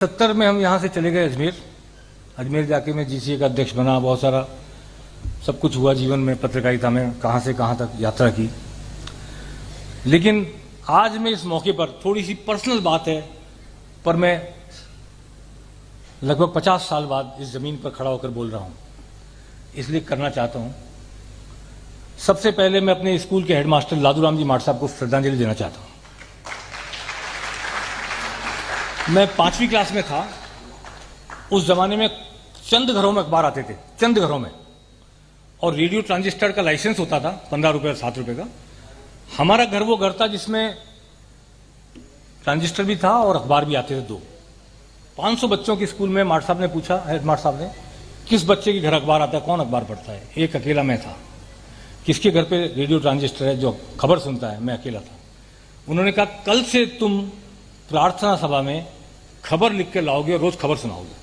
70 में हम यहाँ से चले गए अजमेर। अजमेर जाके मैं जीसीए का अध्यक्ष बना, बहुत सारा सब कुछ हुआ जीवन में, पत्रकारिता में कहाँ से कहाँ तक यात्रा की। लेकिन आज मैं इस मौके पर थोड़ी सी पर्सनल बात है, पर मैं लगभग 50 साल बाद इस जमीन पर खड़ा होकर बोल रहा हूँ, इसलिए करना चाहता हूँ। सबसे पहले मैं अपने स्कूल के हेडमास्टर लादूराम जी माट साहब को श्रद्धांजलि देना चाहता हूँ। मैं 5वीं क्लास में था, उस जमाने में चंद घरों में अखबार आते थे, चंद घरों में, और रेडियो ट्रांजिस्टर का लाइसेंस होता था 15 रुपये 7 रुपये का। हमारा घर वो घर था जिसमें ट्रांजिस्टर भी था और अखबार भी आते थे दो। 500 बच्चों के स्कूल में माट साहब ने पूछा, हेड माट साहब ने, किस बच्चे के घर अखबार आता है, कौन अखबार पढ़ता है? एक अकेला मैं था। किसके घर पे रेडियो ट्रांजिस्टर है जो खबर सुनता है? मैं अकेला था। उन्होंने कहा, कल से तुम प्रार्थना सभा में खबर लिख के लाओगे और रोज खबर सुनाओगे।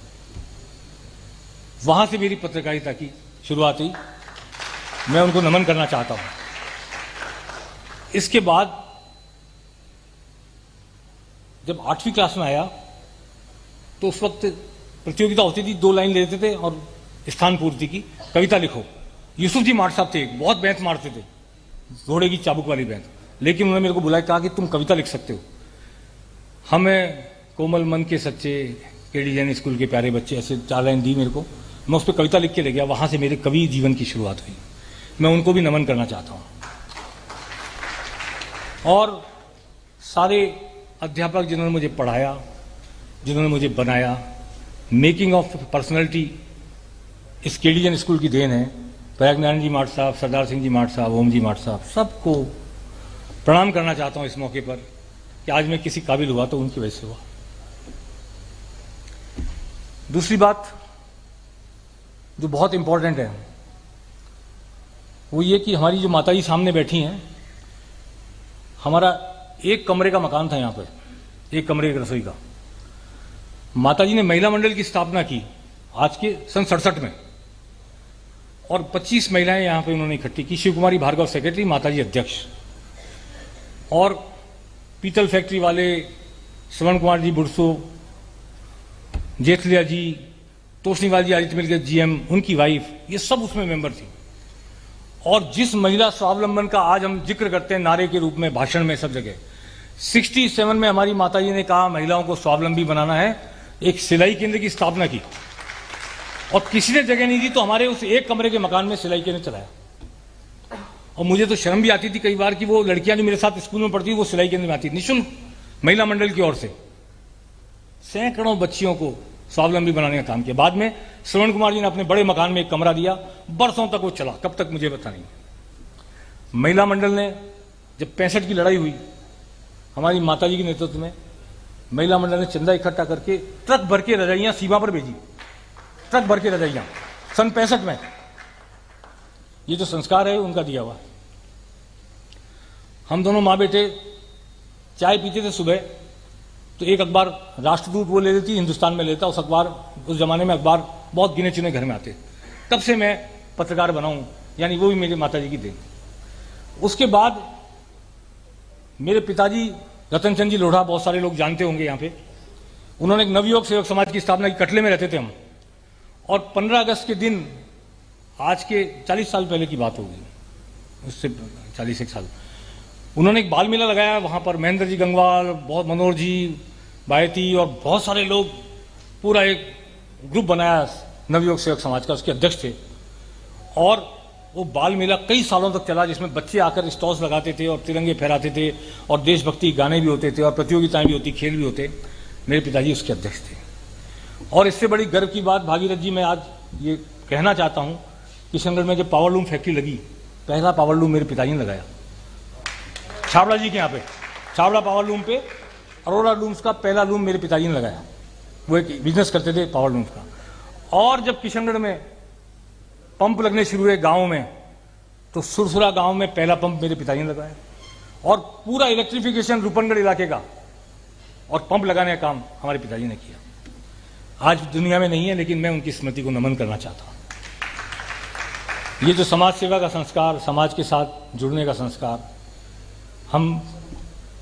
वहां से मेरी पत्रकारिता की शुरुआत हुई। मैं उनको नमन करना चाहता हूं। इसके बाद जब 8वीं क्लास में आया तो उस वक्त प्रतियोगिता होती थी, 2 लाइन लेते थे और स्थान पूर्ति की कविता लिखो। यूसुफ जी माट साहब थे, बहुत बैंत मारते थे, घोड़े की चाबुक वाली बैंत, लेकिन उन्होंने मेरे को बुलाया, कहा कि तुम कविता लिख सकते हो। हमें कोमल मन के सच्चे केडी जैन स्कूल के प्यारे बच्चे, ऐसे 4 लाइन दी मेरे को। मैं उस पर कविता लिख के ले गया। वहां से मेरे कवि जीवन की शुरुआत हुई। मैं उनको भी नमन करना चाहता हूं। और सारे अध्यापक जिन्होंने मुझे पढ़ाया, जिन्होंने मुझे बनाया, मेकिंग ऑफ पर्सनैलिटी इस केडी जैन स्कूल की देन है। प्रयागनारायण जी माट साहब, सरदार सिंह जी माट साहब, ओम जी माट साहब, सबको प्रणाम करना चाहता हूं इस मौके पर कि आज मैं किसी काबिल हुआ तो उनकी वजह से हुआ। दूसरी बात जो बहुत इंपॉर्टेंट है वो ये कि हमारी जो माताजी सामने बैठी हैं, हमारा 1 कमरे का मकान था यहाँ पर, 1 कमरे की रसोई का। माताजी ने महिला मंडल की स्थापना की आज के सन 67 में, और 25 महिलाएं यहाँ पे उन्होंने इकट्ठी की। शिव कुमारी भार्गव सेक्रेटरी, माताजी अध्यक्ष। और पीतल फैक्ट्री वाले श्रवण कुमार जी बुरसो, जेठलिया जी, तोशनीवाल जी आदित्य मिल के जीएम, उनकी वाइफ, ये सब उसमें मेंबर थी। और जिस महिला स्वावलंबन का आज हम जिक्र करते हैं नारे के रूप में, भाषण में, सब जगह, 67 में हमारी माताजी ने कहा महिलाओं को स्वावलंबी बनाना है, एक सिलाई केंद्र की स्थापना की। और किसी ने जगह नहीं दी तो हमारे उस 1 कमरे के मकान में सिलाई केंद्र चलाया। और मुझे तो शर्म भी आती थी कई बार कि वो लड़कियां जो मेरे साथ स्कूल में पढ़ती वो सिलाई केंद्र में आती, निःशुल्क महिला मंडल की ओर से। सैकड़ों बच्चियों को स्वावलंबी बनाने का काम किया। बाद में श्रवण कुमार जी ने अपने बड़े मकान में एक कमरा दिया, बरसों तक वो चला, कब तक मुझे पता नहीं। महिला मंडल ने जब 65 की लड़ाई हुई, हमारी माताजी के नेतृत्व में महिला मंडल ने चंदा इकट्ठा करके ट्रक भर के रजाइयां सीमा पर भेजी, ट्रक भर के रजाइयां, सन 65 में। ये जो संस्कार है उनका दिया हुआ। हम दोनों माँ बेटे चाय पीते थे सुबह, तो एक अखबार राष्ट्रदूत वो ले लेती, हिंदुस्तान में लेता। उस अखबार, उस जमाने में अखबार बहुत गिने चुने घर में आते। तब से मैं पत्रकार बना हूं, यानी वो भी मेरे माताजी की देन। उसके बाद मेरे पिताजी रतन चंद जी लोढ़ा, बहुत सारे लोग जानते होंगे यहाँ पे, उन्होंने एक नवयुवक सेवक समाज की स्थापना की। कटले में रहते थे हम, और 15 अगस्त के दिन, आज के 40 साल पहले की बात होगी, उससे 41 साल, उन्होंने एक बाल मेला लगाया वहाँ पर। महेंद्र जी गंगवाल, बहुत मनोहर जी बायती और बहुत सारे लोग, पूरा एक ग्रुप बनाया नवयुवक सेवक समाज का, उसके अध्यक्ष थे। और वो बाल मेला कई सालों तक चला, जिसमें बच्चे आकर स्टॉल्स लगाते थे और तिरंगे फहराते थे, और देशभक्ति गाने भी होते थे और प्रतियोगिताएं भी होती, खेल भी होते। मेरे पिताजी उसके अध्यक्ष थे। और इससे बड़ी गर्व की बात, भागीरथ जी, मैं आज ये कहना चाहता हूँ, किशनगढ़ में जब पावर लूम फैक्ट्री लगी, पहला पावर लूम मेरे पिताजी ने लगाया, छाबड़ा जी के यहाँ पे, छाबड़ा पावर लूम पे अरोड़ा लूम्स का पहला लूम मेरे पिताजी ने लगाया। वो एक बिजनेस करते थे पावर लूम्स का। और जब किशनगढ़ में पंप लगने शुरू हुए गाँव में, तो सुरसुरा गाँव में पहला पंप मेरे पिताजी ने लगाया। और पूरा इलेक्ट्रिफिकेशन रूपनगढ़ इलाके का और पंप लगाने का काम हमारे पिताजी ने किया। आज दुनिया में नहीं है, लेकिन मैं उनकी स्मृति को नमन करना चाहता हूँ। ये जो समाज सेवा का संस्कार, समाज के साथ जुड़ने का संस्कार हम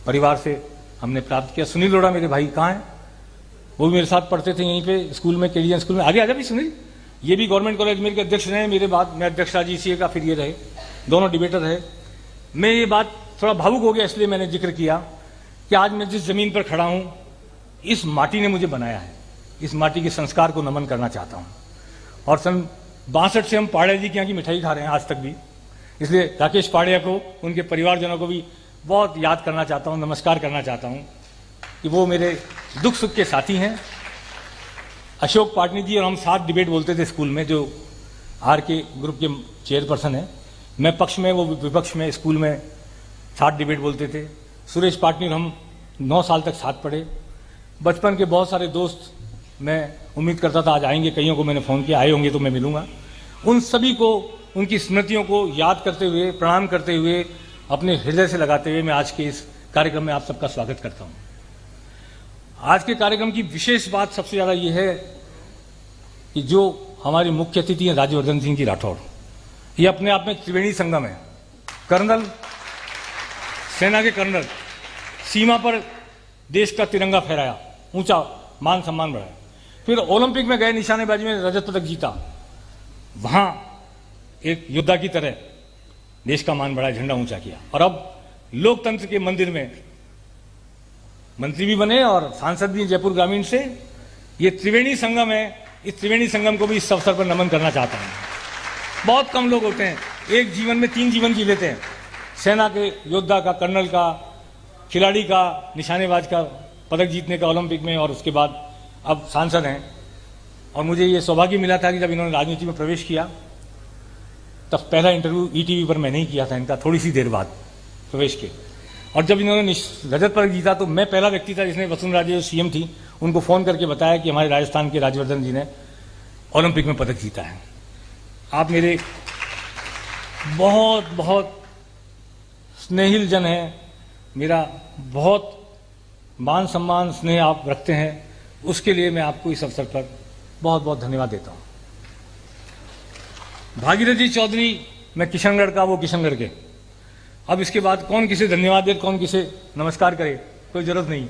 परिवार से हमने प्राप्त किया। सुनील लोढ़ा मेरे भाई कहाँ हैं? वो भी मेरे साथ पढ़ते थे यहीं पे स्कूल में, केडीएन स्कूल में। आगे आजा भी सुनील, ये भी गवर्नमेंट कॉलेज अजमेर के अध्यक्ष रहे मेरे बाद, मैं अध्यक्ष राजीसीए का, फिर ये रहे, दोनों डिबेटर रहे। मैं ये बात थोड़ा भावुक हो गया, इसलिए मैंने जिक्र किया कि आज मैं जिस जमीन पर खड़ा हूं, इस माटी ने मुझे बनाया है, इस माटी के संस्कार को नमन करना चाहता हूं। और सन 62 से हम पाड़े जी के यहाँ की मिठाई खा रहे हैं आज तक भी, इसलिए राकेश पाड़िया को, उनके परिवारजनों को भी बहुत याद करना चाहता हूं, नमस्कार करना चाहता हूं कि वो मेरे दुख सुख के साथी हैं। अशोक पाटनी जी और हम साथ डिबेट बोलते थे स्कूल में, जो आर के ग्रुप के चेयरपर्सन हैं, मैं पक्ष में वो विपक्ष में, स्कूल में साथ डिबेट बोलते थे। सुरेश पाटनी और हम 9 साल तक साथ पढ़े। बचपन के बहुत सारे दोस्त, मैं उम्मीद करता था आज आएंगे, कईयों को मैंने फ़ोन किया, आए होंगे तो मैं मिलूंगा। उन सभी को, उनकी स्मृतियों को याद करते हुए, प्रणाम करते हुए, अपने हृदय से लगाते हुए मैं आज के इस कार्यक्रम में आप सबका स्वागत करता हूं। आज के कार्यक्रम की विशेष बात सबसे ज़्यादा ये है कि जो हमारी मुख्य अतिथि हैं राज्यवर्धन सिंह जी राठौड़, ये अपने आप में त्रिवेणी संगम है। कर्नल, सेना के कर्नल, सीमा पर देश का तिरंगा फहराया, ऊंचा मान सम्मान बढ़ाया, फिर ओलंपिक में गए, निशानेबाजी में रजत पदक जीता, वहां एक योद्धा की तरह देश का मान बढ़ाया, झंडा ऊंचा किया, और अब लोकतंत्र के मंदिर में मंत्री भी बने और सांसद भी जयपुर ग्रामीण से। ये त्रिवेणी संगम है, इस त्रिवेणी संगम को भी इस अवसर पर नमन करना चाहता हूं। बहुत कम लोग होते हैं एक जीवन में 3 जीवन जी लेते हैं, सेना के योद्धा का, कर्नल का, खिलाड़ी का, निशानेबाज का, पदक जीतने का ओलंपिक में, और उसके बाद अब सांसद हैं। और मुझे ये सौभाग्य मिला था कि जब इन्होंने राजनीति में प्रवेश किया, तब पहला इंटरव्यू ईटीवी पर मैंने ही किया था इनका, थोड़ी सी देर बाद प्रवेश के। और जब इन्होंने रजत पदक जीता तो मैं पहला व्यक्ति था जिसने वसुंधरा राजे जो सीएम थी उनको फ़ोन करके बताया कि हमारे राजस्थान के राज्यवर्धन जी ने ओलंपिक में पदक जीता है। आप मेरे बहुत बहुत स्नेहिल जन हैं, मेरा बहुत मान सम्मान स्नेह आप रखते हैं, उसके लिए मैं आपको इस अवसर पर बहुत बहुत धन्यवाद देता हूं। भागीरथी चौधरी, मैं किशनगढ़ का, वो किशनगढ़ के। अब इसके बाद कौन किसे धन्यवाद दे, कौन किसे नमस्कार करे, कोई जरूरत नहीं।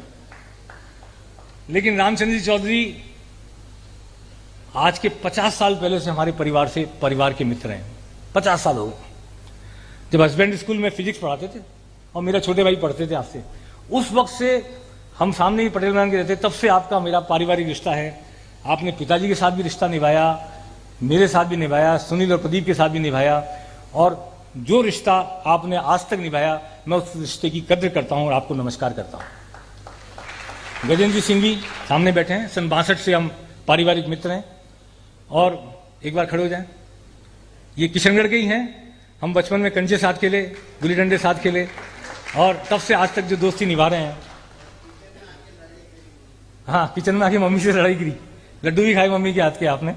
लेकिन रामचंद्र जी चौधरी आज के 50 साल पहले से हमारे परिवार के मित्र हैं। 50 साल हो गए। जब हस्बैंड स्कूल में फिजिक्स पढ़ाते थे और मेरा छोटे भाई पढ़ते थे आपसे, उस वक्त से हम सामने ही पटेल मैदान के रहते, तब से आपका मेरा पारिवारिक रिश्ता है। आपने पिताजी के साथ भी रिश्ता निभाया, मेरे साथ भी निभाया, सुनील और प्रदीप के साथ भी निभाया, और जो रिश्ता आपने आज तक निभाया, मैं उस रिश्ते की कद्र करता हूं और आपको नमस्कार करता हूं। गजेंद्र सिंह भी सामने बैठे हैं, सन 62 से हम पारिवारिक मित्र हैं। और एक बार खड़े हो जाएं, ये किशनगढ़ के ही हैं। हम बचपन में कंचे साथ खेले, गुल्ली डंडे साथ खेले, और तब से आज तक जो दोस्ती निभा रहे हैं। हाँ, किचन में आके मम्मी से लड़ाई करी, लड्डू भी खाए मम्मी के हाथ के आपने।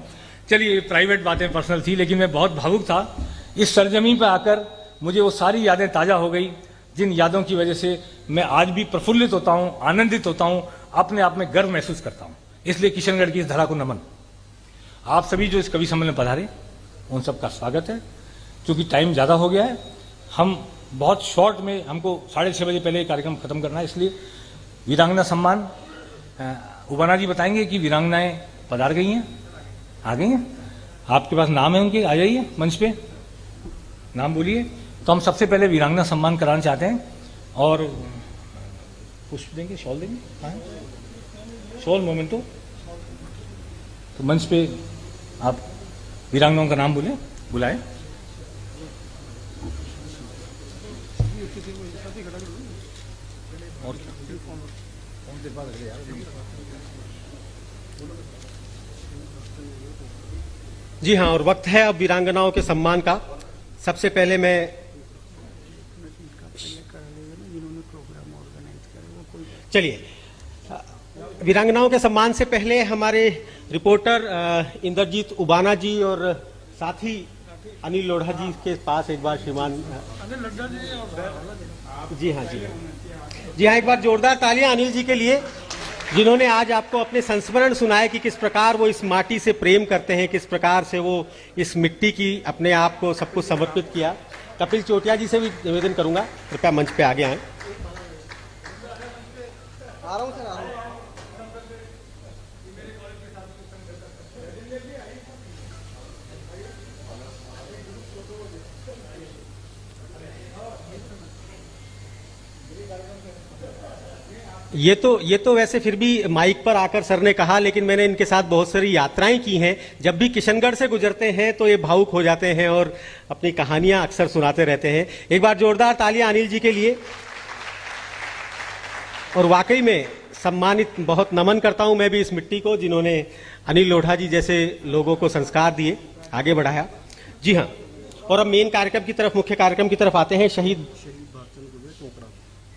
चलिए, प्राइवेट बातें पर्सनल थी, लेकिन मैं बहुत भावुक था। इस सरजमी पर आकर मुझे वो सारी यादें ताज़ा हो गई, जिन यादों की वजह से मैं आज भी प्रफुल्लित होता हूँ, आनंदित होता हूँ, अपने आप में गर्व महसूस करता हूँ। इसलिए किशनगढ़ की इस धरा को नमन। आप सभी जो इस कवि सम्मेलन में पधारे, उन सबका स्वागत है। क्योंकि टाइम ज़्यादा हो गया है, हम बहुत शॉर्ट में, हमको 6:30 बजे पहले कार्यक्रम खत्म करना है, इसलिए वीरांगना सम्मान उबाना जी बताएंगे कि वीरांगनाएं पधार गई हैं, आ गई हैं। आपके पास नाम है उनके, आ जाइए मंच पे, नाम बोलिए। तो हम सबसे पहले वीरांगना सम्मान कराना चाहते हैं, और पुष्प देंगे, शॉल देंगे, हाँ शॉल मोमेंटो। तो मंच पे आप वीरांगनाओं का नाम बुलाए। और जी हाँ, और वक्त है अब वीरांगनाओं के सम्मान का। सबसे पहले मैं चलिए, वीरांगनाओं के सम्मान से पहले हमारे रिपोर्टर इंद्रजीत उबाना जी और साथी अनिल लोढ़ा जी के पास एक बार श्रीमान जी हाँ, एक बार जोरदार तालियां अनिल जी के लिए, जिन्होंने आज आपको अपने संस्मरण सुनाए कि किस प्रकार वो इस माटी से प्रेम करते हैं, किस प्रकार से वो इस मिट्टी की अपने आप को सब कुछ समर्पित किया। कपिल चोटिया जी से भी निवेदन करूंगा, कृपया मंच पे आगे आए। ये तो वैसे फिर भी माइक पर आकर सर ने कहा, लेकिन मैंने इनके साथ बहुत सारी यात्राएं की हैं। जब भी किशनगढ़ से गुजरते हैं तो ये भावुक हो जाते हैं और अपनी कहानियां अक्सर सुनाते रहते हैं। एक बार जोरदार तालियां अनिल जी के लिए। और वाकई में सम्मानित, बहुत नमन करता हूं मैं भी इस मिट्टी को, जिन्होंने अनिल लोढ़ा जी जैसे लोगों को संस्कार दिए, आगे बढ़ाया। जी हाँ, और अब मेन कार्यक्रम की तरफ, मुख्य कार्यक्रम की तरफ आते हैं।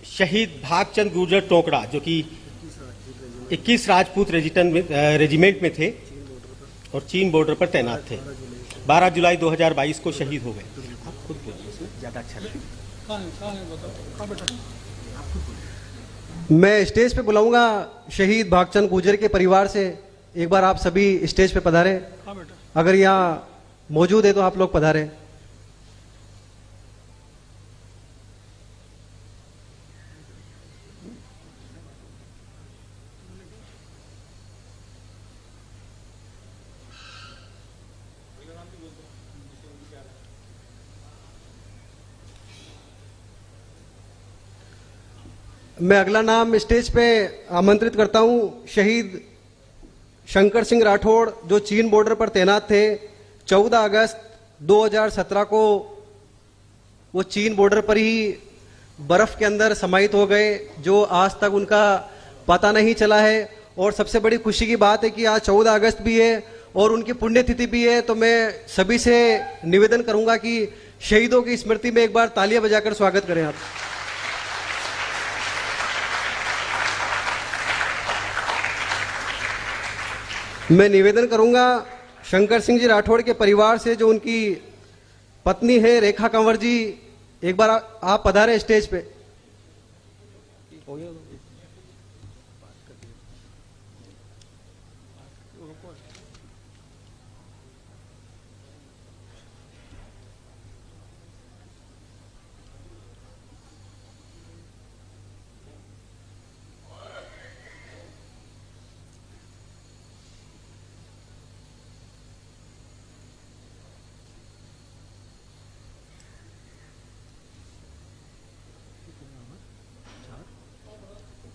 शहीद भागचंद गुर्जर टोकड़ा, जो कि 21 राजपूत रेजिमेंट में थे और चीन बॉर्डर पर तैनात थे। 12 जुलाई 2022 को शहीद हो गए। आप खुद बोलिए, इसमें ज्यादा अच्छा लगेगा। मैं स्टेज पे बुलाऊंगा शहीद भागचंद गुर्जर के परिवार से। एक बार आप सभी स्टेज पे पधारें। अगर यहाँ मौजूद है तो आप लोग पधारें। मैं अगला नाम स्टेज पे आमंत्रित करता हूं शहीद शंकर सिंह राठौड़, जो चीन बॉर्डर पर तैनात थे। 14 अगस्त 2017 को वो चीन बॉर्डर पर ही बर्फ के अंदर समाहित हो गए, जो आज तक उनका पता नहीं चला है। और सबसे बड़ी खुशी की बात है कि आज 14 अगस्त भी है और उनकी पुण्यतिथि भी है। तो मैं सभी से निवेदन करूंगा कि शहीदों की स्मृति में एक बार तालियां बजाकर स्वागत करें आप। मैं निवेदन करूंगा शंकर सिंह जी राठौड़ के परिवार से, जो उनकी पत्नी है रेखा कंवर जी, एक बार आप पधारे स्टेज पे।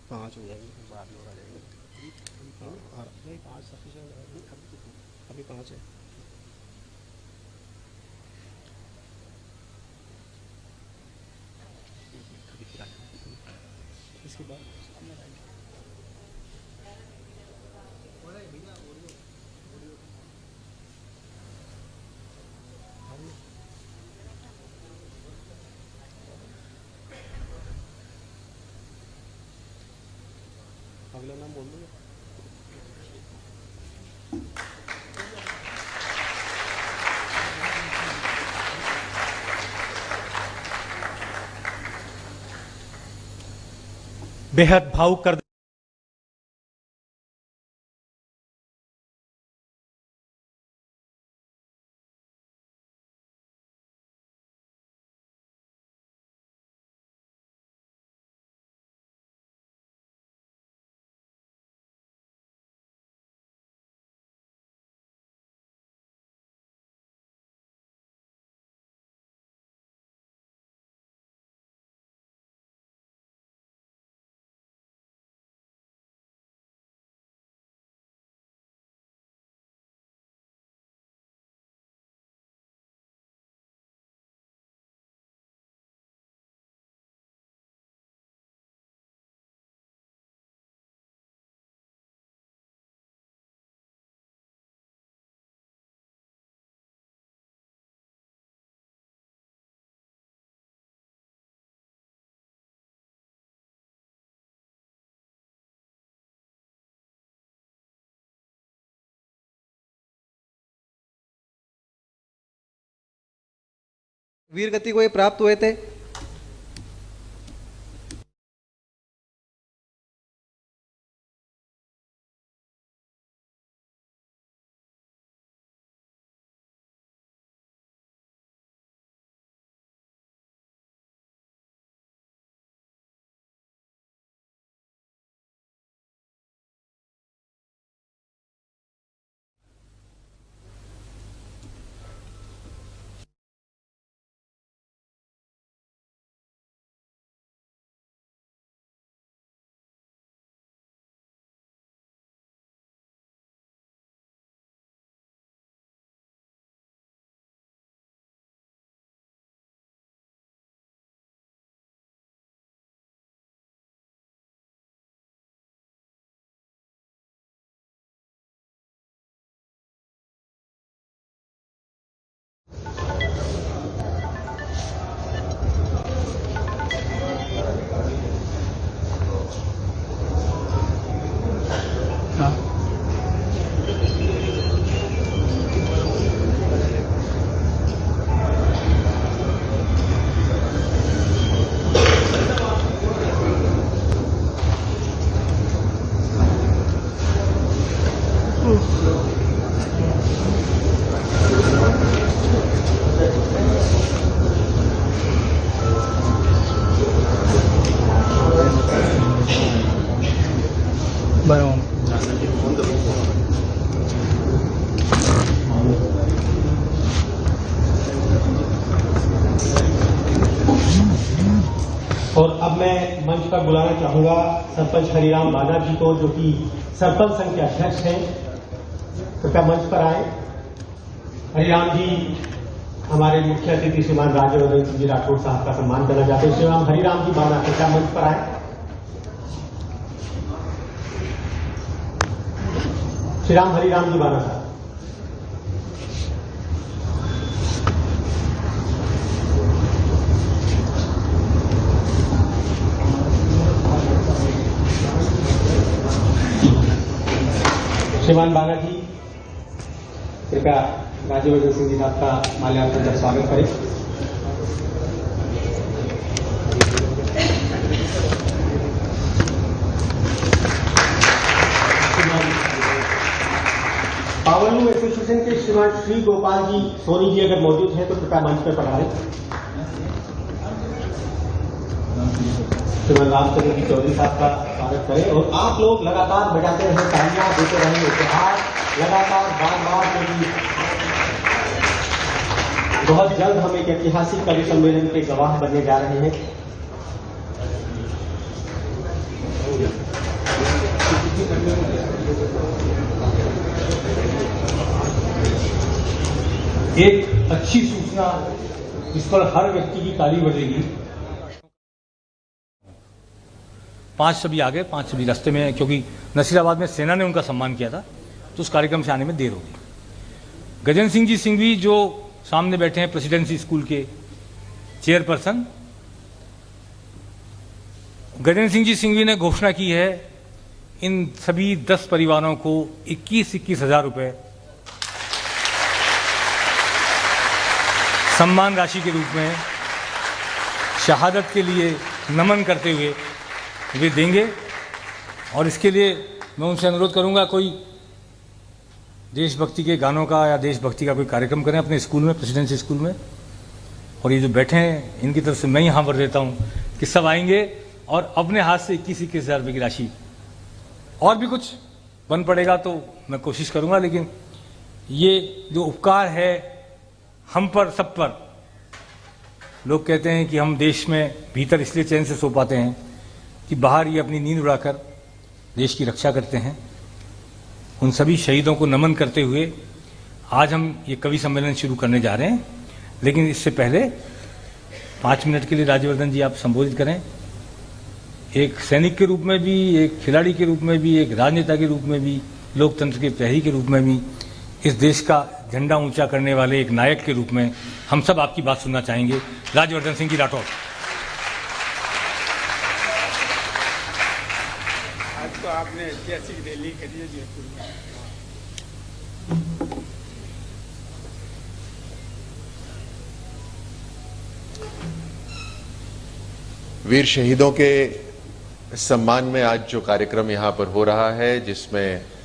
पाँच हो जाएंगे, बाद में हो जाएंगे। नहीं, पाँच सफिशिएंट, अभी पाँच है। इसके बाद अगला नाम बोल दो। बेहद भावुक कर वीर गति को ये प्राप्त हुए थे। और अब मैं मंच पर बुलाना चाहूंगा सरपंच हरिराम बाना जी को, जो कि सरपंच संघ के अध्यक्ष हैं। कृपया मंच पर आए। हरिराम जी हमारे मुख्य अतिथि श्रीमान राज्यवर्धन सिंह जी राठौड़ साहब का सम्मान करना चाहते हैं। श्रीमान हरिराम जी बाना कृपया मंच पर आए। श्रीराम हरिराम जी बाना साहब। श्रीमान बाना जी कृपया राज्यवर्धन सिंह जी साहब का माल्यार्पण कर स्वागत करें। पावलू एसोसिएशन के श्रीमान श्री गोपाल जी सोनी जी अगर मौजूद हैं तो कृपया मंच पर पधारें। श्रीमान रामचंद्र जी चौधरी साहब का स्वागत करें। और आप लोग लगातार बजाते रहें, तालियां देते रहें, उपहार लगातार बार बार, क्योंकि बहुत जल्द हम एक ऐतिहासिक कवि सम्मेलन के गवाह बनने जा रहे हैं। एक अच्छी सूचना, इस पर हर व्यक्ति की ताली बजेगी। 5 सभी आ गए, 5 सभी रास्ते में, क्योंकि नसीराबाद में सेना ने उनका सम्मान किया था तो उस कार्यक्रम से आने में देर होगी। गजेंद्र सिंह जी सिंघवी जो सामने बैठे हैं, प्रेसिडेंसी स्कूल के चेयरपर्सन, गजेंद्र सिंह जी सिंघवी ने घोषणा की है इन सभी 10 परिवारों को 21-21 हजार रुपए सम्मान राशि के रूप में शहादत के लिए नमन करते हुए वे देंगे। और इसके लिए मैं उनसे अनुरोध करूंगा कोई देशभक्ति के गानों का या देशभक्ति का कोई कार्यक्रम करें अपने स्कूल में, प्रेसिडेंसी स्कूल में। और ये जो बैठे हैं इनकी तरफ से मैं यहाँ पर देता हूँ कि सब आएंगे और अपने हाथ से 21-21 हजार रुपये की राशि, और भी कुछ बन पड़ेगा तो मैं कोशिश करूंगा, लेकिन ये जो उपकार है हम पर, सब पर। लोग कहते हैं कि हम देश में भीतर इसलिए चैन से सो पाते हैं कि बाहर ये अपनी नींद उड़ाकर देश की रक्षा करते हैं। उन सभी शहीदों को नमन करते हुए आज हम ये कवि सम्मेलन शुरू करने जा रहे हैं, लेकिन इससे पहले 5 मिनट के लिए राज्यवर्धन जी आप संबोधित करें। एक सैनिक के रूप में भी, एक खिलाड़ी के रूप में भी, एक राजनेता के रूप में भी, लोकतंत्र के प्रहरी के रूप में भी, इस देश का झंडा ऊंचा करने वाले एक नायक के रूप में हम सब आपकी बात सुनना चाहेंगे। राज्यवर्धन सिंह जी राठौड़। आज तो आपने ऐतिहासिक रैली करी है जयपुर में। वीर शहीदों के सम्मान में आज जो कार्यक्रम यहां पर हो रहा है, जिसमें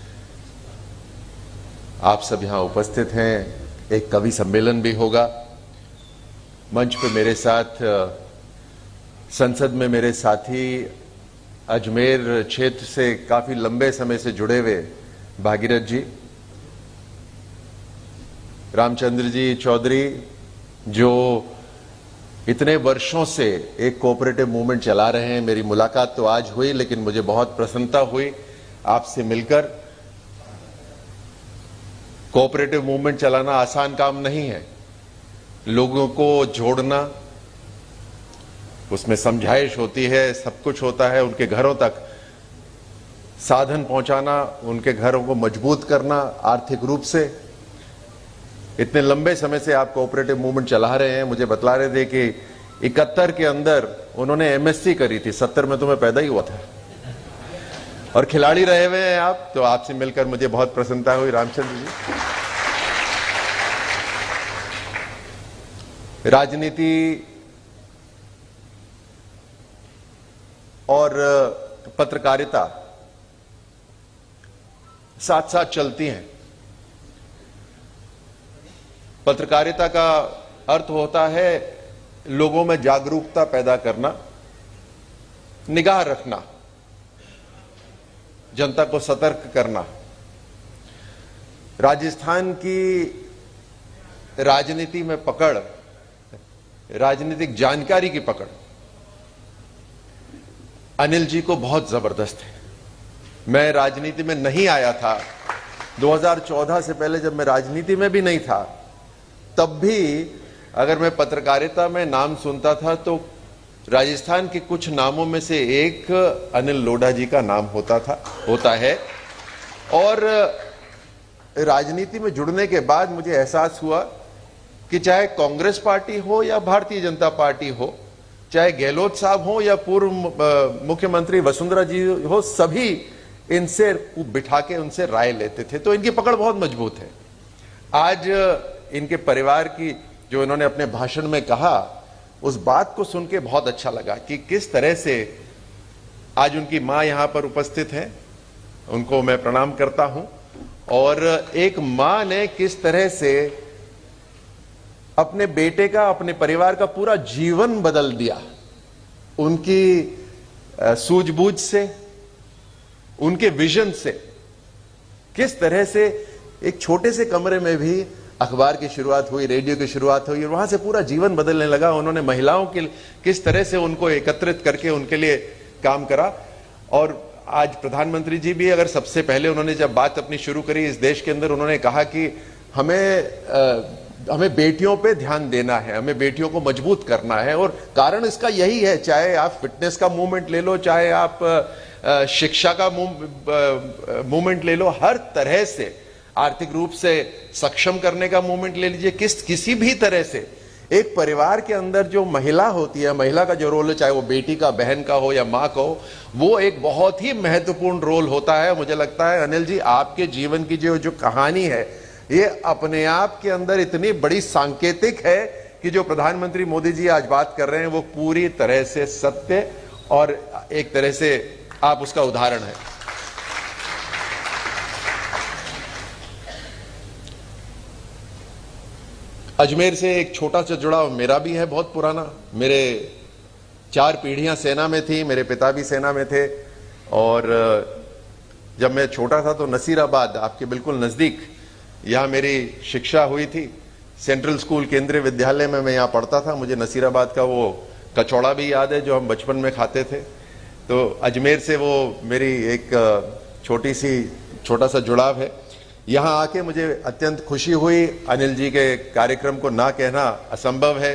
आप सब यहां उपस्थित हैं, एक कवि सम्मेलन भी होगा। मंच पे मेरे साथ संसद में मेरे साथी, अजमेर क्षेत्र से काफी लंबे समय से जुड़े हुए भागीरथ जी, रामचंद्र जी चौधरी, जो इतने वर्षों से एक कोऑपरेटिव मूवमेंट चला रहे हैं। मेरी मुलाकात तो आज हुई, लेकिन मुझे बहुत प्रसन्नता हुई आपसे मिलकर। कोऑपरेटिव मूवमेंट चलाना आसान काम नहीं है। लोगों को जोड़ना, उसमें समझाइश होती है, सब कुछ होता है, उनके घरों तक साधन पहुंचाना, उनके घरों को मजबूत करना आर्थिक रूप से। इतने लंबे समय से आप कोऑपरेटिव मूवमेंट चला रहे हैं। मुझे बतला रहे थे कि 71 के अंदर उन्होंने एमएससी करी थी, 70 में तो मैं पैदा ही हुआ था। और खिलाड़ी रहे हुए हैं आप, तो आपसे मिलकर मुझे बहुत प्रसन्नता हुई रामचंद्र जी। राजनीति और पत्रकारिता साथ साथ चलती हैं। पत्रकारिता का अर्थ होता है लोगों में जागरूकता पैदा करना, निगाह रखना, जनता को सतर्क करना। राजस्थान की राजनीति में पकड़, राजनीतिक जानकारी की पकड़ अनिल जी को बहुत जबरदस्त है। मैं राजनीति में नहीं आया था 2014 से पहले, जब मैं राजनीति में भी नहीं था, तब भी अगर मैं पत्रकारिता में नाम सुनता था तो राजस्थान के कुछ नामों में से एक अनिल लोढ़ा जी का नाम होता है। और राजनीति में जुड़ने के बाद मुझे एहसास हुआ कि चाहे कांग्रेस पार्टी हो या भारतीय जनता पार्टी हो, चाहे गहलोत साहब हो या पूर्व मुख्यमंत्री वसुंधरा जी हो, सभी इनसे बिठा के उनसे राय लेते थे। तो इनकी पकड़ बहुत मजबूत है। आज इनके परिवार की जो इन्होंने अपने भाषण में कहा, उस बात को सुन के बहुत अच्छा लगा कि किस तरह से आज उनकी मां यहां पर उपस्थित है, उनको मैं प्रणाम करता हूं। और एक मां ने किस तरह से अपने बेटे का, अपने परिवार का पूरा जीवन बदल दिया, उनकी सूझबूझ से, उनके विजन से। किस तरह से एक छोटे से कमरे में भी अखबार की शुरुआत हुई, रेडियो की शुरुआत हुई और वहां से पूरा जीवन बदलने लगा। उन्होंने महिलाओं के किस तरह से उनको एकत्रित करके उनके लिए काम करा। और आज प्रधानमंत्री जी भी, अगर सबसे पहले उन्होंने जब बात अपनी शुरू करी इस देश के अंदर, उन्होंने कहा कि हमें बेटियों पे ध्यान देना है, हमें बेटियों को मजबूत करना है। और कारण इसका यही है, चाहे आप फिटनेस का मूवमेंट ले लो, चाहे आप शिक्षा का मूवमेंट ले लो, हर तरह से आर्थिक रूप से सक्षम करने का मूवमेंट ले लीजिए, किसी भी तरह से एक परिवार के अंदर जो महिला होती है, महिला का जो रोल है, चाहे वो बेटी का, बहन का हो या मां का हो, वो एक बहुत ही महत्वपूर्ण रोल होता है। मुझे लगता है अनिल जी, आपके जीवन की जो कहानी है, ये अपने आप के अंदर इतनी बड़ी सांकेतिक है कि जो प्रधानमंत्री मोदी जी आज बात कर रहे हैं वो पूरी तरह से सत्य और एक तरह से आप उसका उदाहरण है। अजमेर से एक छोटा सा जुड़ाव मेरा भी है, बहुत पुराना। मेरे 4 पीढ़ियां सेना में थी, मेरे पिता भी सेना में थे। और जब मैं छोटा था तो नसीराबाद, आपके बिल्कुल नजदीक, यहां मेरी शिक्षा हुई थी। सेंट्रल स्कूल केंद्रीय विद्यालय में मैं यहां पढ़ता था। मुझे नसीराबाद का वो कचौड़ा भी याद है जो हम बचपन में खाते थे। तो अजमेर से वो मेरी एक छोटा सा जुड़ाव है। यहां आके मुझे अत्यंत खुशी हुई। अनिल जी के कार्यक्रम को ना कहना असंभव है।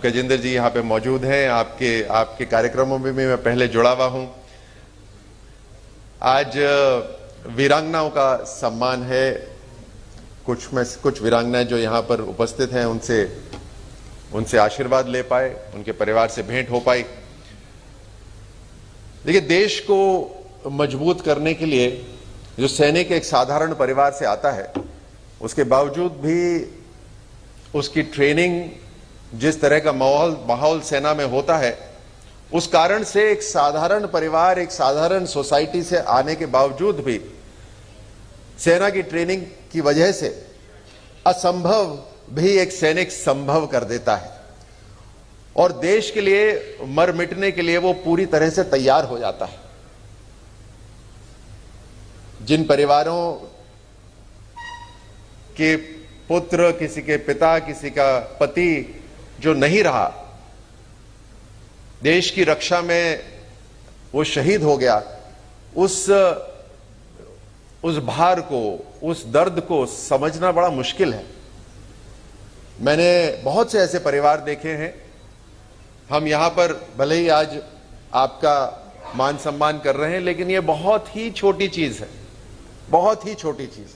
गजेंद्र जी यहां पे मौजूद हैं, आपके कार्यक्रमों में भी मैं पहले जुड़ा हुआ हूं। आज वीरांगनाओं का सम्मान है। कुछ वीरांगनाएं जो यहां पर उपस्थित हैं, उनसे आशीर्वाद ले पाए, उनके परिवार से भेंट हो पाई। देखिए, देश को मजबूत करने के लिए जो सैनिक एक साधारण परिवार से आता है, उसके बावजूद भी उसकी ट्रेनिंग, जिस तरह का माहौल सेना में होता है, उस कारण से एक साधारण परिवार, एक साधारण सोसाइटी से आने के बावजूद भी सेना की ट्रेनिंग की वजह से असंभव भी एक सैनिक संभव कर देता है और देश के लिए मर मिटने के लिए वो पूरी तरह से तैयार हो जाता है। जिन परिवारों के पुत्र, किसी के पिता, किसी का पति जो नहीं रहा, देश की रक्षा में वो शहीद हो गया, उस भार को, उस दर्द को समझना बड़ा मुश्किल है। मैंने बहुत से ऐसे परिवार देखे हैं। हम यहां पर भले ही आज आपका मान सम्मान कर रहे हैं, लेकिन ये बहुत ही छोटी चीज है, बहुत ही छोटी चीज।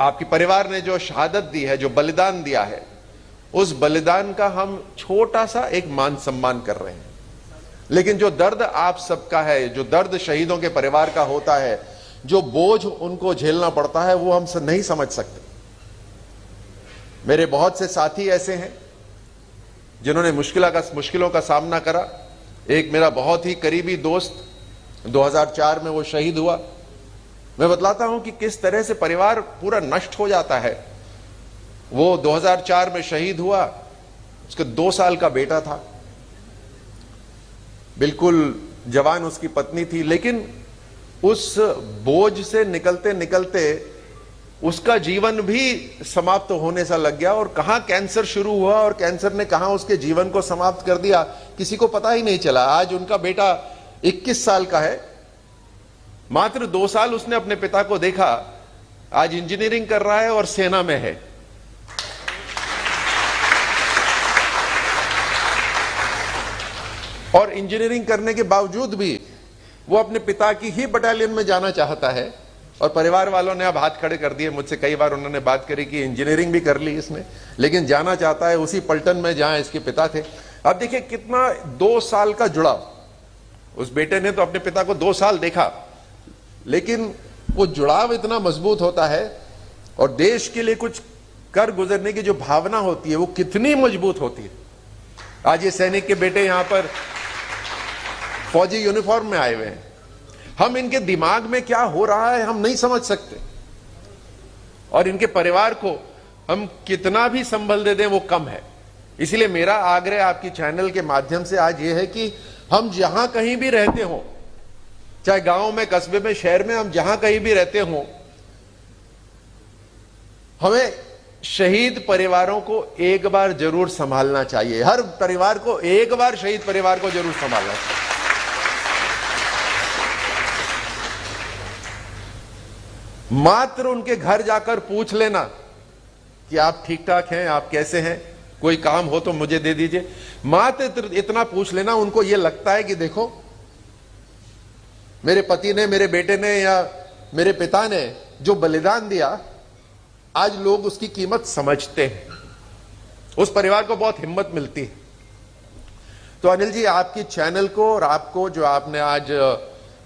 आपके परिवार ने जो शहादत दी है, जो बलिदान दिया है, उस बलिदान का हम छोटा सा एक मान सम्मान कर रहे हैं। लेकिन जो दर्द आप सबका है, जो दर्द शहीदों के परिवार का होता है, जो बोझ उनको झेलना पड़ता है, वो हम नहीं समझ सकते। मेरे बहुत से साथी ऐसे हैं जिन्होंने मुश्किलों का सामना करा। एक मेरा बहुत ही करीबी दोस्त 2004 में वो शहीद हुआ। मैं बतलाता हूं कि किस तरह से परिवार पूरा नष्ट हो जाता है। वो 2004 में शहीद हुआ, उसके 2 साल का बेटा था, बिल्कुल जवान उसकी पत्नी थी, लेकिन उस बोझ से निकलते निकलते उसका जीवन भी समाप्त होने सा लग गया। और कहां कैंसर शुरू हुआ और कैंसर ने कहां उसके जीवन को समाप्त कर दिया, किसी को पता ही नहीं चला। आज उनका बेटा 21 साल का है, मात्र 2 साल उसने अपने पिता को देखा, आज इंजीनियरिंग कर रहा है और सेना में है। और इंजीनियरिंग करने के बावजूद भी वो अपने पिता की ही बटालियन में जाना चाहता है। और परिवार वालों ने अब हाथ खड़े कर दिए। मुझसे कई बार उन्होंने बात करी कि इंजीनियरिंग भी कर ली इसने, लेकिन जाना चाहता है उसी पलटन में जहां इसके पिता थे। अब देखिए कितना 2 साल का जुड़ाव। उस बेटे ने तो अपने पिता को 2 साल देखा, लेकिन वो जुड़ाव इतना मजबूत होता है और देश के लिए कुछ कर गुजरने की जो भावना होती है वो कितनी मजबूत होती है। आज ये सैनिक के बेटे यहां पर फौजी यूनिफॉर्म में आए हुए हैं। हम इनके दिमाग में क्या हो रहा है हम नहीं समझ सकते, और इनके परिवार को हम कितना भी संबल दे दें वो कम है। इसलिए मेरा आग्रह आपकी चैनल के माध्यम से आज ये है कि हम जहां कहीं भी रहते हो, चाहे गांव में, कस्बे में, शहर में, हम जहां कहीं भी रहते हो, हमें शहीद परिवारों को एक बार जरूर संभालना चाहिए। हर परिवार को एक बार शहीद परिवार को जरूर संभालना चाहिए। मात्र उनके घर जाकर पूछ लेना कि आप ठीक ठाक हैं, आप कैसे हैं, कोई काम हो तो मुझे दे दीजिए। मात्र इतना पूछ लेना, उनको यह लगता है कि देखो मेरे पति ने, मेरे बेटे ने या मेरे पिता ने जो बलिदान दिया, आज लोग उसकी कीमत समझते हैं। उस परिवार को बहुत हिम्मत मिलती है। तो अनिल जी, आपकी चैनल को और आपको जो आपने आज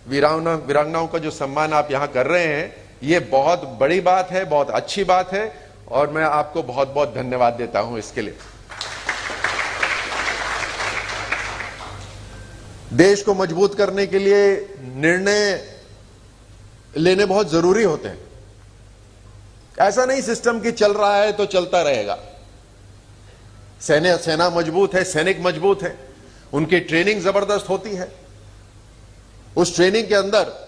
वीरांगनाओं का जो सम्मान आप यहां कर रहे हैं, ये बहुत बड़ी बात है, बहुत अच्छी बात है, और मैं आपको बहुत बहुत धन्यवाद देता हूं इसके लिए। देश को मजबूत करने के लिए निर्णय लेने बहुत जरूरी होते हैं। ऐसा नहीं सिस्टम की चल रहा है तो चलता रहेगा। सेना मजबूत है, सैनिक मजबूत है, उनकी ट्रेनिंग जबरदस्त होती है। उस ट्रेनिंग के अंदर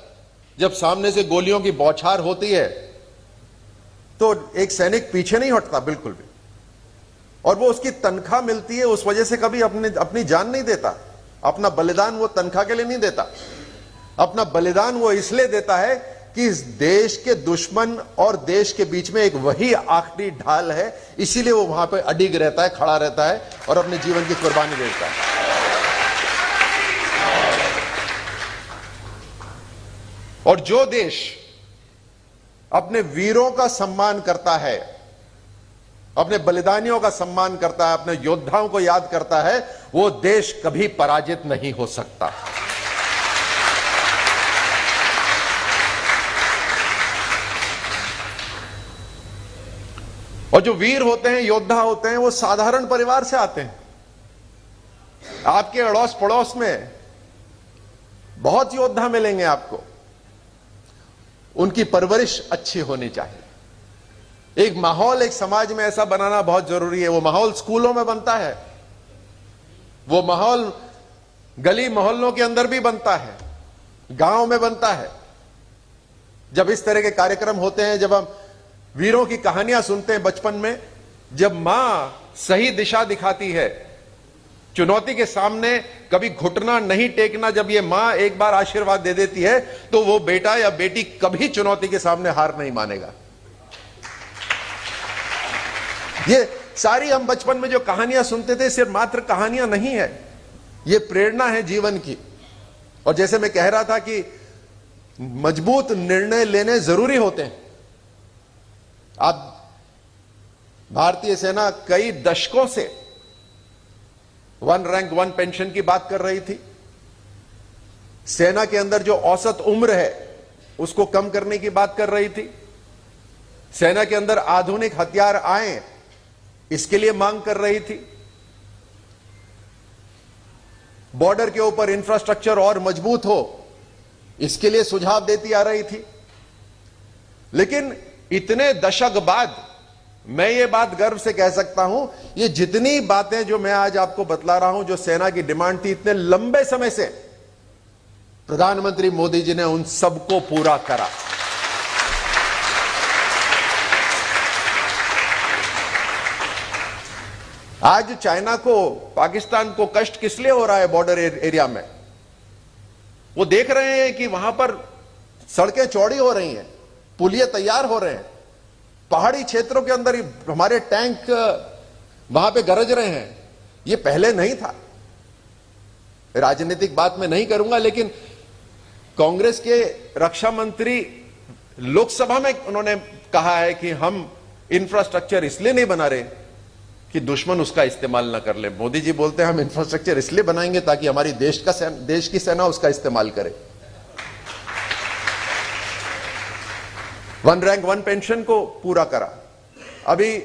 जब सामने से गोलियों की बौछार होती है तो एक सैनिक पीछे नहीं हटता बिल्कुल भी, और वो उसकी तनख्वाह मिलती है, उस वजह से कभी अपनी जान नहीं देता। अपना बलिदान वो तनख्वाह के लिए नहीं देता, अपना बलिदान वो इसलिए देता है कि इस देश के दुश्मन और देश के बीच में एक वही आखिरी ढाल है, इसीलिए वो वहां पे अडिग रहता है, खड़ा रहता है और अपने जीवन की कुर्बानी देता है। और जो देश अपने वीरों का सम्मान करता है, अपने बलिदानियों का सम्मान करता है, अपने योद्धाओं को याद करता है, वो देश कभी पराजित नहीं हो सकता। और जो वीर होते हैं, योद्धा होते हैं, वो साधारण परिवार से आते हैं। आपके अड़ोस पड़ोस में बहुत योद्धा मिलेंगे आपको। उनकी परवरिश अच्छी होनी चाहिए। एक माहौल, एक समाज में ऐसा बनाना बहुत जरूरी है। वो माहौल स्कूलों में बनता है, वो माहौल गली मोहल्लों के अंदर भी बनता है, गांव में बनता है। जब इस तरह के कार्यक्रम होते हैं, जब हम वीरों की कहानियां सुनते हैं बचपन में, जब मां सही दिशा दिखाती है, चुनौती के सामने कभी घुटना नहीं टेकना, जब ये मां एक बार आशीर्वाद दे देती है तो वो बेटा या बेटी कभी चुनौती के सामने हार नहीं मानेगा। ये सारी हम बचपन में जो कहानियां सुनते थे, सिर्फ मात्र कहानियां नहीं है, ये प्रेरणा है जीवन की। और जैसे मैं कह रहा था कि मजबूत निर्णय लेने जरूरी होते हैं। आप भारतीय सेना कई दशकों से 1 रैंक 1 पेंशन की बात कर रही थी। सेना के अंदर जो औसत उम्र है उसको कम करने की बात कर रही थी। सेना के अंदर आधुनिक हथियार आए, इसके लिए मांग कर रही थी। बॉर्डर के ऊपर इंफ्रास्ट्रक्चर और मजबूत हो, इसके लिए सुझाव देती आ रही थी। लेकिन इतने दशक बाद मैं ये बात गर्व से कह सकता हूं, ये जितनी बातें जो मैं आज आपको बतला रहा हूं, जो सेना की डिमांड थी इतने लंबे समय से, प्रधानमंत्री मोदी जी ने उन सबको पूरा करा। आज चाइना को, पाकिस्तान को कष्ट किस लिए हो रहा है बॉर्डर एरिया में? वो देख रहे हैं कि वहां पर सड़कें चौड़ी हो रही हैं, पुलिये तैयार हो रहे हैं, पहाड़ी क्षेत्रों के अंदर हमारे टैंक वहां पे गरज रहे हैं। ये पहले नहीं था। राजनीतिक बात मैं नहीं करूंगा, लेकिन कांग्रेस के रक्षा मंत्री लोकसभा में उन्होंने कहा है कि हम इंफ्रास्ट्रक्चर इसलिए नहीं बना रहे कि दुश्मन उसका इस्तेमाल ना कर ले। मोदी जी बोलते हैं हम इंफ्रास्ट्रक्चर इसलिए बनाएंगे ताकि हमारी देश की सेना उसका इस्तेमाल करे। वन रैंक वन पेंशन को पूरा करा। अभी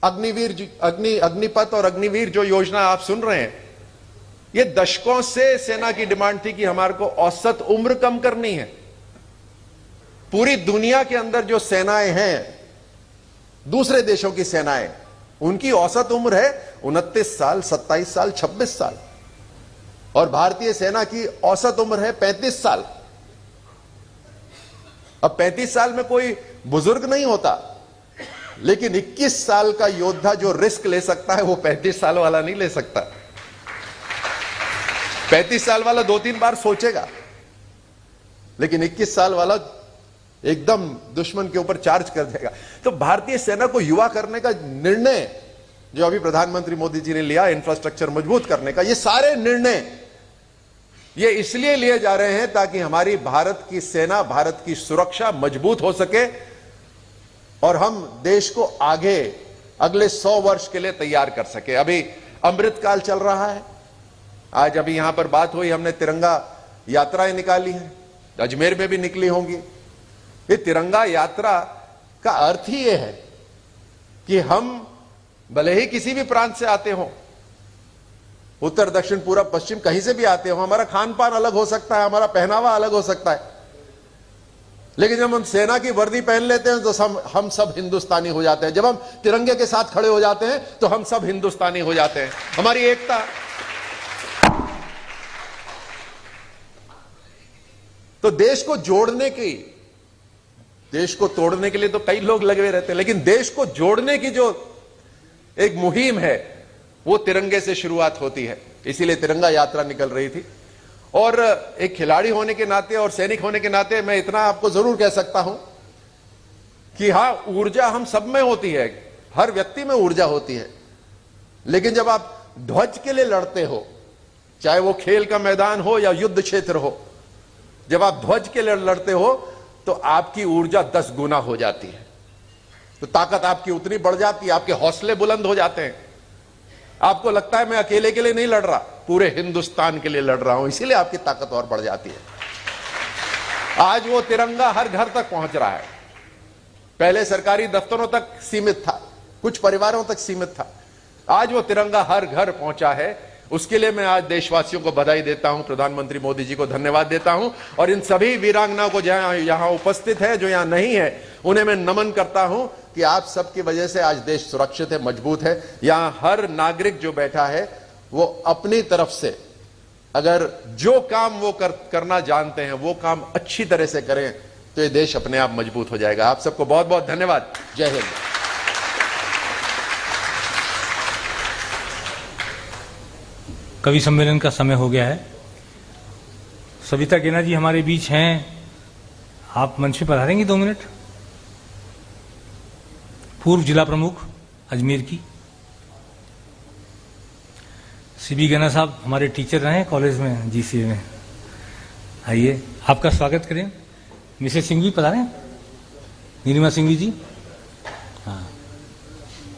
अग्निपथ और अग्निवीर जो योजना आप सुन रहे हैं, ये दशकों से सेना की डिमांड थी कि हमारे को औसत उम्र कम करनी है। पूरी दुनिया के अंदर जो सेनाएं हैं, दूसरे देशों की सेनाएं, उनकी औसत उम्र है 29 साल, 27 साल, 26 साल, और भारतीय सेना की औसत उम्र है 35 साल। अब 35 साल में कोई बुजुर्ग नहीं होता, लेकिन 21 साल का योद्धा जो रिस्क ले सकता है वो 35 साल वाला नहीं ले सकता। 35 साल वाला 2-3 बार सोचेगा, लेकिन 21 साल वाला एकदम दुश्मन के ऊपर चार्ज कर देगा। तो भारतीय सेना को युवा करने का निर्णय जो अभी प्रधानमंत्री मोदी जी ने लिया, इंफ्रास्ट्रक्चर मजबूत करने का, ये सारे निर्णय ये इसलिए लिए जा रहे हैं ताकि हमारी भारत की सेना, भारत की सुरक्षा मजबूत हो सके और हम देश को आगे अगले 100 वर्ष के लिए तैयार कर सके। अभी अमृतकाल चल रहा है। आज अभी यहां पर बात हुई, हमने तिरंगा यात्राएं निकाली हैं, अजमेर में भी निकली होंगी। ये तिरंगा यात्रा का अर्थ ही यह है कि हम भले ही किसी भी प्रांत से आते हो, उत्तर दक्षिण पूरब पश्चिम कहीं से भी आते हो, हमारा खान पान अलग हो सकता है, हमारा पहनावा अलग हो सकता है, लेकिन जब हम सेना की वर्दी पहन लेते हैं तो हम सब हिंदुस्तानी हो जाते हैं। जब हम तिरंगे के साथ खड़े हो जाते हैं तो हम सब हिंदुस्तानी हो जाते हैं। हमारी एकता। तो देश को जोड़ने की, देश को तोड़ने के लिए तो कई लोग लगे रहते हैं, लेकिन देश को जोड़ने की जो एक मुहिम है वो तिरंगे से शुरुआत होती है। इसीलिए तिरंगा यात्रा निकल रही थी। और एक खिलाड़ी होने के नाते और सैनिक होने के नाते मैं इतना आपको जरूर कह सकता हूं कि हां, ऊर्जा हम सब में होती है, हर व्यक्ति में ऊर्जा होती है, लेकिन जब आप ध्वज के लिए लड़ते हो, चाहे वो खेल का मैदान हो या युद्ध क्षेत्र हो, जब आप ध्वज के लिए लड़ते हो तो आपकी ऊर्जा 10 गुना हो जाती है। तो ताकत आपकी उतनी बढ़ जाती है, आपके हौसले बुलंद हो जाते हैं। आपको लगता है मैं अकेले के लिए नहीं लड़ रहा, पूरे हिंदुस्तान के लिए लड़ रहा हूं, इसीलिए आपकी ताकत और बढ़ जाती है। आज वो तिरंगा हर घर तक पहुंच रहा है। पहले सरकारी दफ्तरों तक सीमित था, कुछ परिवारों तक सीमित था, आज वो तिरंगा हर घर पहुंचा है। उसके लिए मैं आज देशवासियों को बधाई देता हूं, प्रधानमंत्री मोदी जी को धन्यवाद देता हूं, और इन सभी वीरांगनाओं को जो यहां उपस्थित है, जो यहां नहीं है, उन्हें मैं नमन करता हूं कि आप सबकी वजह से आज देश सुरक्षित है, मजबूत है। यहां हर नागरिक जो बैठा है वो अपनी तरफ से अगर जो काम वो करना जानते हैं वो काम अच्छी तरह से करें तो ये देश अपने आप मजबूत हो जाएगा। आप सबको बहुत बहुत धन्यवाद। जय हिंद। कवि सम्मेलन का समय हो गया है। सविता गेना जी हमारे बीच हैं, आप मंच पे पधारेंगी 2 मिनट। पूर्व जिला प्रमुख अजमेर की। सीबी गेना साहब हमारे टीचर रहे कॉलेज में, जीसीए में। आइए आपका स्वागत करें। मिसेस सिंघवी पधारें, नीलिमा सिंघवी जी। हाँ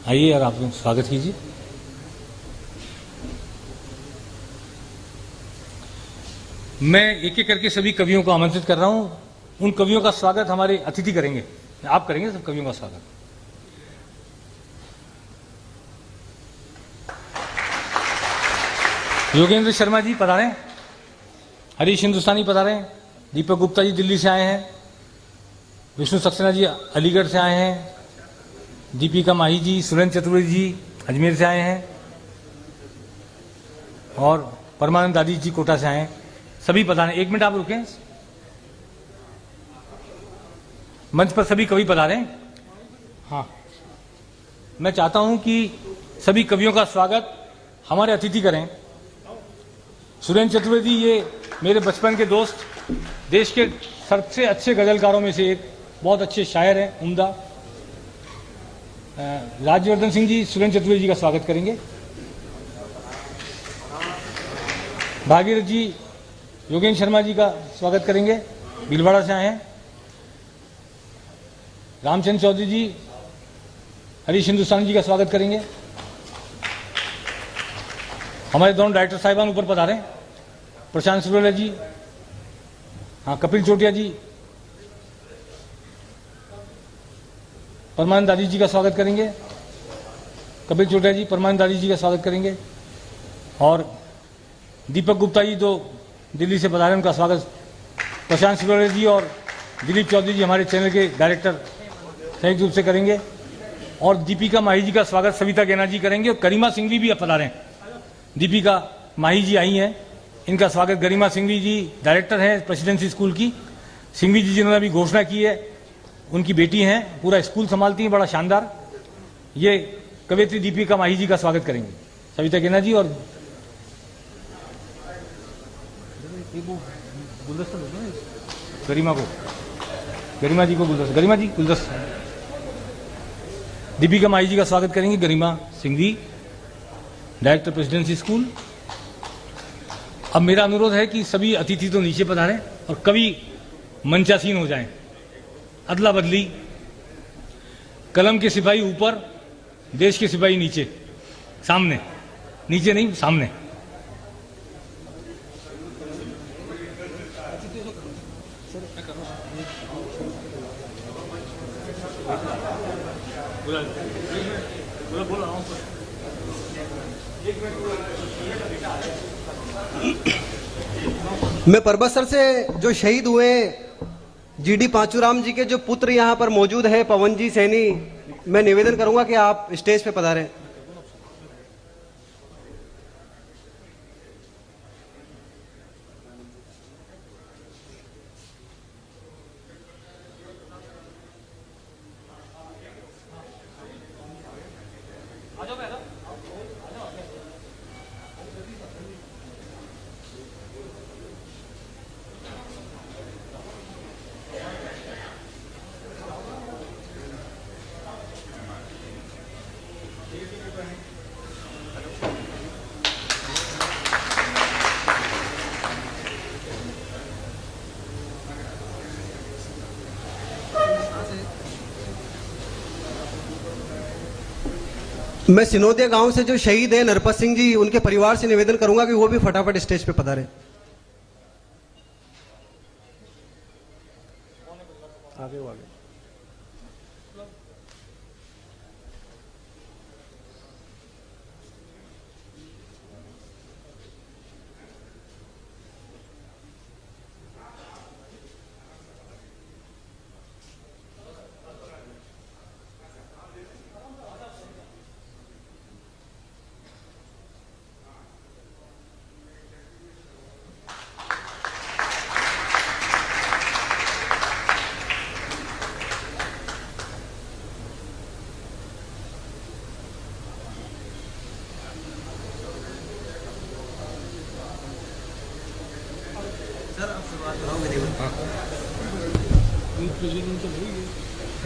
आइए और आप स्वागत कीजिए। मैं एक एक करके सभी कवियों को आमंत्रित कर रहा हूं। उन कवियों का स्वागत हमारे अतिथि करेंगे, आप करेंगे सब कवियों का स्वागत। योगेंद्र शर्मा जी पधारें, हरीश हिंदुस्तानी पधारें, दीपक गुप्ता जी दिल्ली से आए हैं, विष्णु सक्सेना जी अलीगढ़ से आए हैं, दीपिका माही जी, सुरेंद्र चतुर्वेदी जी अजमेर से आए हैं और परमानंद दादी जी कोटा से आए हैं। सभी पधारे। एक मिनट आप रुकें। मंच पर सभी कवि पधारे। हाँ, मैं चाहता हूं कि सभी कवियों का स्वागत हमारे अतिथि करें। सुरेंद्र चतुर्वेदी ये मेरे बचपन के दोस्त, देश के सबसे अच्छे गजलकारों में से एक, बहुत अच्छे शायर हैं, उम्दा। राज्यवर्धन सिंह जी सुरेंद्र चतुर्वेदी जी का स्वागत करेंगे। भागीरथ जी योगेंद्र शर्मा जी का स्वागत करेंगे, भीलवाड़ा से आए हैं। रामचंद्र चौधरी जी हरीश हिंदुस्तानी जी का स्वागत करेंगे। हमारे दोनों डायरेक्टर साहिबान ऊपर पधारे। प्रशांत सुरेला जी, हाँ, कपिल चोटिया जी, परमानंद दादी जी का स्वागत करेंगे। कपिल चोटिया जी, परमानंद दादी जी का स्वागत करेंगे। और दीपक गुप्ता जी जो दिल्ली से पधारे, उनका स्वागत प्रशांत सुरेला जी और दिलीप चौधरी जी हमारे चैनल के डायरेक्टर संयुक्त रूप से करेंगे। और दीपिका माही जी का स्वागत सविता गैना जी करेंगे और करीमा सिंघवी भी पधारे हैं। दीपिका माही जी आई हैं, इनका स्वागत गरिमा सिंघवी जी डायरेक्टर हैं प्रेसिडेंसी स्कूल की। सिंघवी जी जिन्होंने अभी घोषणा की है, उनकी बेटी हैं, पूरा स्कूल संभालती हैं, बड़ा शानदार। ये कवयित्री दीपिका माही जी का स्वागत करेंगे। सविता गैना जी और गरिमा जी को गुलदस्ता, गरिमा जी गुलदस्ता। दीपिका माही जी का स्वागत करेंगे गरिमा सिंघवी, डायरेक्टर प्रेसिडेंसी स्कूल। अब मेरा अनुरोध है कि सभी अतिथि तो नीचे पधारें और कवि मंचासीन हो जाएं। अदला बदली, कलम के सिपाही ऊपर, देश के सिपाही नीचे, सामने, नीचे नहीं सामने। मैं परबतसर से जो शहीद हुए जीडी पांचूराम जी के जो पुत्र यहाँ पर मौजूद है, पवन जी सैनी, मैं निवेदन करूंगा कि आप स्टेज पे पधारें। मैं सिनोदिया गांव से जो शहीद है नरपत सिंह जी, उनके परिवार से निवेदन करूंगा कि वो भी फटाफट स्टेज पे पधारे। आगे आगे।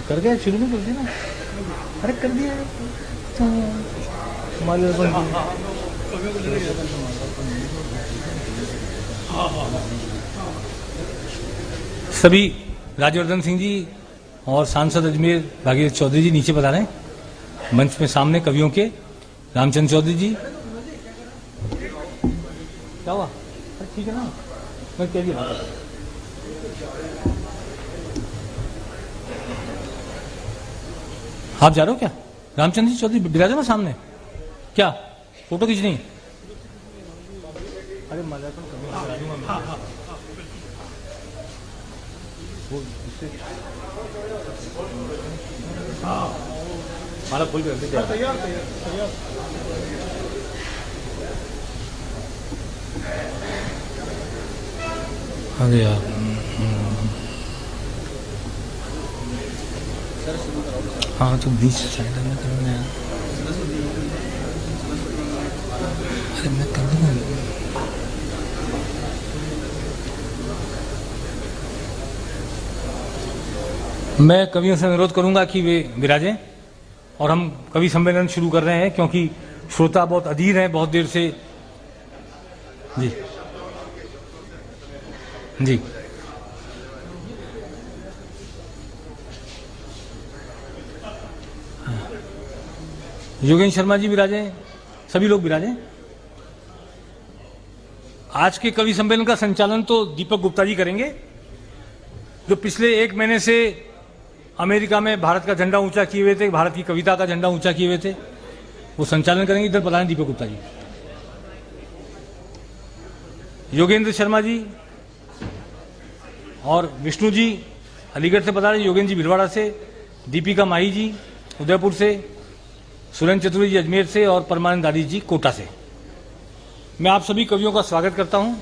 कर दिया, शुरू में कर दिया ना, अरे कर दिया सभी राज्यवर्धन सिंह जी और सांसद अजमेर भागीरथ चौधरी जी नीचे बता रहे हैं। मंच में सामने कवियों के रामचंद्र चौधरी जी। क्या हुआ? ठीक है ना, मैं कह दिया। आप जा रहे हो क्या? रामचंद्र जी चौधरी बिराजे ना सामने, क्या फोटो खींचनी? अरे माला फूल भी तैयार आ गया। हाँ तो बीच साइड में करना है। अरे मैं कर दूंगा। मैं कवियों से अनुरोध करूंगा कि वे विराजें और हम कवि सम्मेलन शुरू कर रहे हैं, क्योंकि श्रोता बहुत अधीर हैं बहुत देर से। जी जी योगेंद्र शर्मा जी विराजें, सभी लोग विराजें। आज के कवि सम्मेलन का संचालन तो दीपक गुप्ता जी करेंगे, जो पिछले 1 महीने से अमेरिका में भारत का झंडा ऊंचा किए हुए थे, भारत की कविता का झंडा ऊंचा किए हुए थे। वो संचालन करेंगे। इधर पधारें दीपक गुप्ता जी। योगेंद्र शर्मा जी और विष्णु जी अलीगढ़ से पधारे, योगेंद्र जी भिलवाड़ा से, दीपिका माही जी उदयपुर से, सुरेंद्र चतुर्वेदी जी अजमेर से और परमानंद दादी जी कोटा से। मैं आप सभी कवियों का स्वागत करता हूं।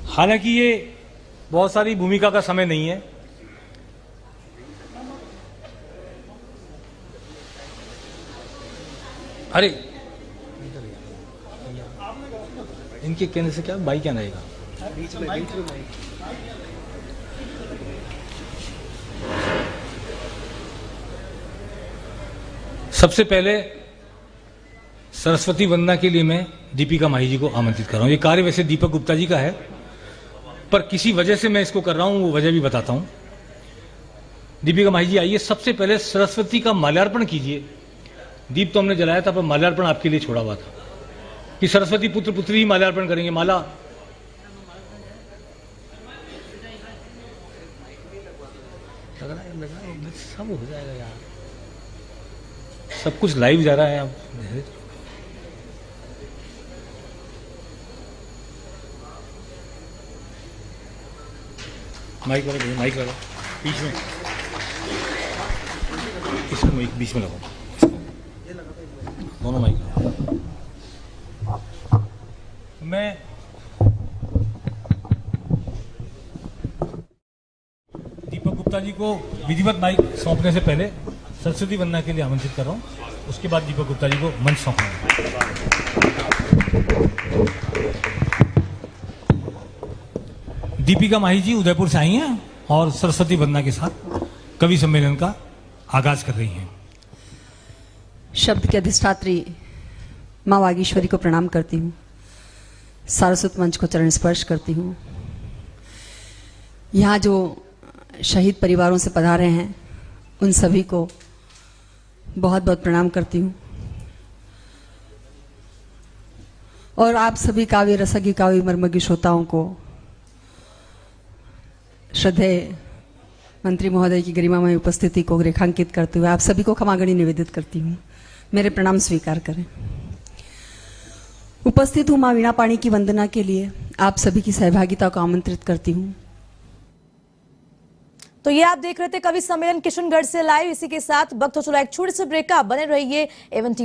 हालांकि ये बहुत सारी भूमिका का समय नहीं है। अरे इनके कहने से क्या बाइक क्या रहेगा बीच में सबसे पहले सरस्वती वंदना के लिए मैं दीपिका माही जी को आमंत्रित कर रहा हूं। ये कार्य वैसे दीपक गुप्ता जी का है, पर किसी वजह से मैं इसको कर रहा हूं, वो वजह भी बताता हूं। दीपिका माही जी आइए, सबसे पहले सरस्वती का माल्यार्पण कीजिए। दीप तो हमने जलाया था, पर माल्यार्पण आपके लिए छोड़ा हुआ था कि सरस्वती पुत्र पुत्री ही माल्यार्पण करेंगे। माला लग रहा है सब हो जाएगा यार, सब कुछ लाइव जा रहा है। आप माइक लगा, माइक लगा बीच में, इसमें बीच में लगाओ, दोनों माइक। मैं दीपक गुप्ता जी को विधिवत माइक सौंपने से पहले सरस्वती वंदना के लिए आमंत्रित कर रहा हूं। उसके बाद दीपक गुप्ता जी को मंच सौंपूंगा। दीपिका माही जी उदयपुर से आई हैं और सरस्वती वंदना के साथ कवि सम्मेलन का आगाज कर रही हैं। शब्द के अधिष्ठात्री माँ वागीश्वरी को प्रणाम करती हूँ। सारस्वत मंच को चरण स्पर्श करती हूँ। यहाँ जो शहीद परिवारों से पधारे हैं उन सभी को बहुत बहुत प्रणाम करती हूँ। और आप सभी काव्य रसज्ञ काव्य मर्मज्ञ श्रोताओं को श्रद्धेय मंत्री महोदय की गरिमामय उपस्थिति को रेखांकित करते हुए आप सभी को क्षमागणी निवेदित करती हूँ। मेरे प्रणाम स्वीकार करें। उपस्थित हूँ माँ वीणा पाणी की वंदना के लिए। आप सभी की सहभागिता को आमंत्रित करती हूँ। तो ये आप देख रहे थे कवि सम्मेलन किशनगढ़ से लाइव। इसी के साथ वक्त हो चला एक छोटे से ब्रेक का। बने रहिए एवन टीवी।